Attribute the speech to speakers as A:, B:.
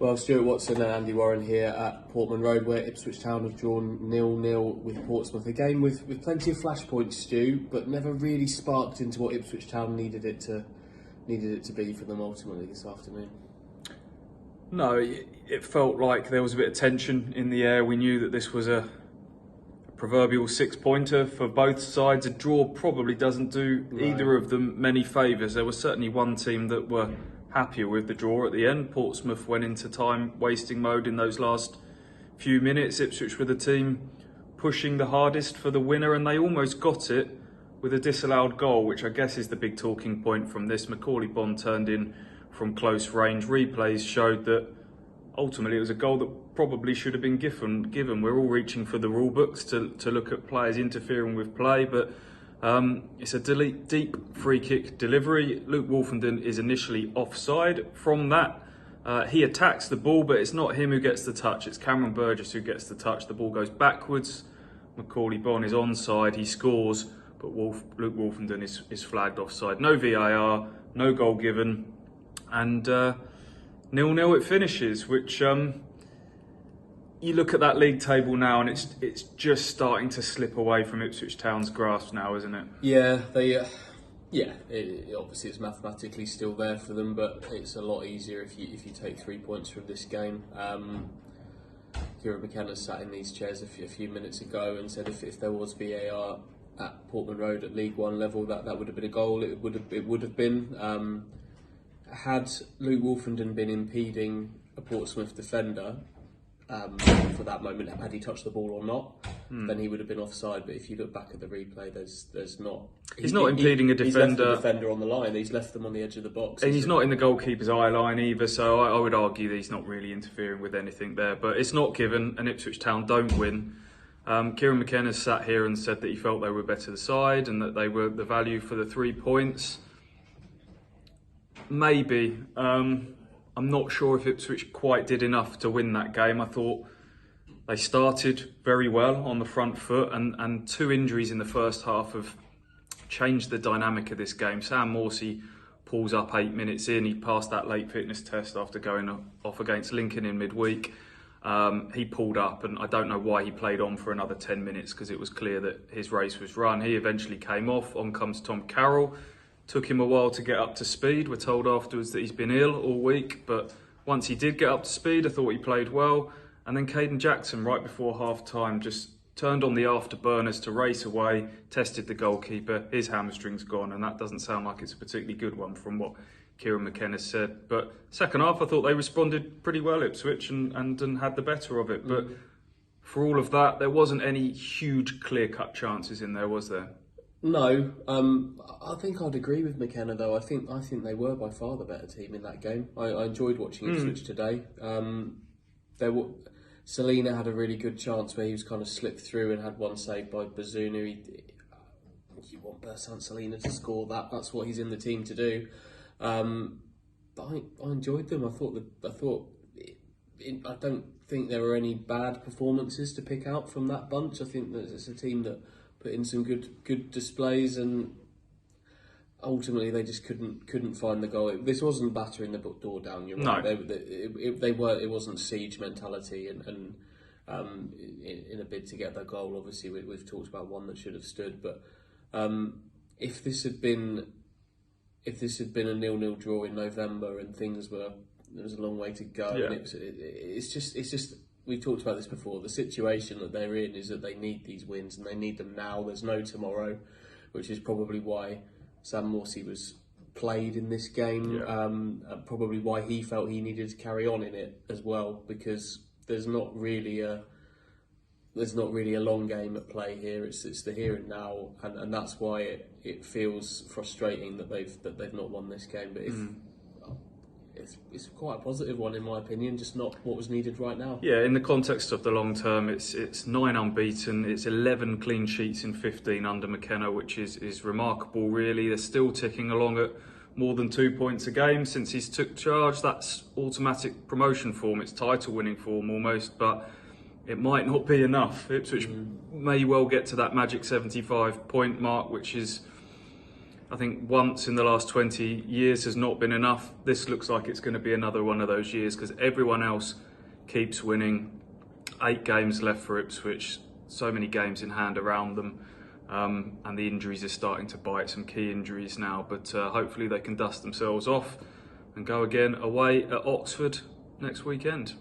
A: Well, Stuart Watson and Andy Warren here at Portman Road, where Ipswich Town have drawn 0-0 with Portsmouth. A game with plenty of flashpoints, Stu, but never really sparked into what Ipswich Town needed it to be for them ultimately this afternoon.
B: No, it felt like there was a bit of tension in the air. We knew that this was a proverbial six-pointer for both sides. A draw probably doesn't do either of them many favours. There was certainly one team that were happier with the draw at the end. Portsmouth went into time-wasting mode in those last few minutes. Ipswich were the team pushing the hardest for the winner, and they almost got it with a disallowed goal, which I guess is the big talking point from this. Macaulay Bond turned in from close range. Replays showed that ultimately it was a goal that probably should have been given. We're all reaching for the rule books to look at players interfering with play, but it's a deep free kick delivery. Luke Wolfenden is initially offside. From that, he attacks the ball, but it's not him who gets the touch. It's Cameron Burgess who gets the touch. The ball goes backwards. Macaulay Bonne is onside. He scores, but Luke Wolfenden is flagged offside. No VAR, no goal given, and 0-0 it finishes, which you look at that league table now and it's just starting to slip away from Ipswich Town's grasp now, isn't it?
A: Yeah, it obviously it's mathematically still there for them, but it's a lot easier if you take 3 points from this game. Kieran McKenna sat in these chairs a few minutes ago and said if there was VAR at Portman Road at League One level, that would have been a goal. It would have been. Had Luke Wolfenden been impeding a Portsmouth defender for that moment, had he touched the ball or not, then he would have been offside. But if you look back at the replay, there's not.
B: He's not impeding a defender.
A: He's left the defender on the line. He's left them on the edge of the box.
B: And he's not in the goalkeeper's eye line either. So I would argue that he's not really interfering with anything there. But it's not given, and Ipswich Town don't win. Kieran McKenna sat here and said that he felt they were better side and that they were the value for the 3 points. Maybe. I'm not sure if Ipswich quite did enough to win that game. I thought they started very well on the front foot, and 2 injuries in the first half have changed the dynamic of this game. Sam Morsey pulls up 8 minutes in. He passed that late fitness test after going off against Lincoln in midweek. He pulled up, and I don't know why he played on for another 10 minutes because it was clear that his race was run. He eventually came off. On comes Tom Carroll. Took him a while to get up to speed. We're told afterwards that he's been ill all week, but once he did get up to speed, I thought he played well. And then Caden Jackson, right before half-time, just turned on the afterburners to race away, tested the goalkeeper. His hamstring's gone, and that doesn't sound like it's a particularly good one from what Kieran McKenna said. But second half, I thought they responded pretty well, Ipswich, and had the better of it. But for all of that, there wasn't any huge clear-cut chances in there, was there?
A: No, I think I'd agree with McKenna though. I think they were by far the better team in that game. I enjoyed watching Ipswich today. Selina had a really good chance where he was kind of slipped through and had one saved by Bazunu. You want Bersant Selina to score that? That's what he's in the team to do. But I enjoyed them. I don't think there were any bad performances to pick out from that bunch. I think that it's a team that put in some good displays, and ultimately they just couldn't find the goal. This wasn't battering the door down. You're right. No. It wasn't siege mentality, and in a bid to get that goal. Obviously, we've talked about one that should have stood. But if this had been a 0-0 draw in November and there was a long way to go, and it's just. We've talked about this before. The situation that they're in is that they need these wins and they need them now. There's no tomorrow, which is probably why Sam Morsey was played in this game. Probably why he felt he needed to carry on in it as well, because there's not really a long game at play here. It's the here and now, and that's why it feels frustrating that they've not won this game. But it's quite a positive one in my opinion, just not what was needed right now.
B: Yeah, in the context of the long term, it's 9 unbeaten, it's 11 clean sheets in 15 under McKenna, which is remarkable really. They're still ticking along at more than 2 points a game since he's took charge. That's automatic promotion form, it's title winning form almost, but it might not be enough. Ipswich may well get to that magic 75 point mark, which is I think once in the last 20 years has not been enough. This looks like it's going to be another one of those years because everyone else keeps winning. 8 games left for Ipswich, so many games in hand around them, and the injuries are starting to bite, some key injuries now, but hopefully they can dust themselves off and go again away at Oxford next weekend.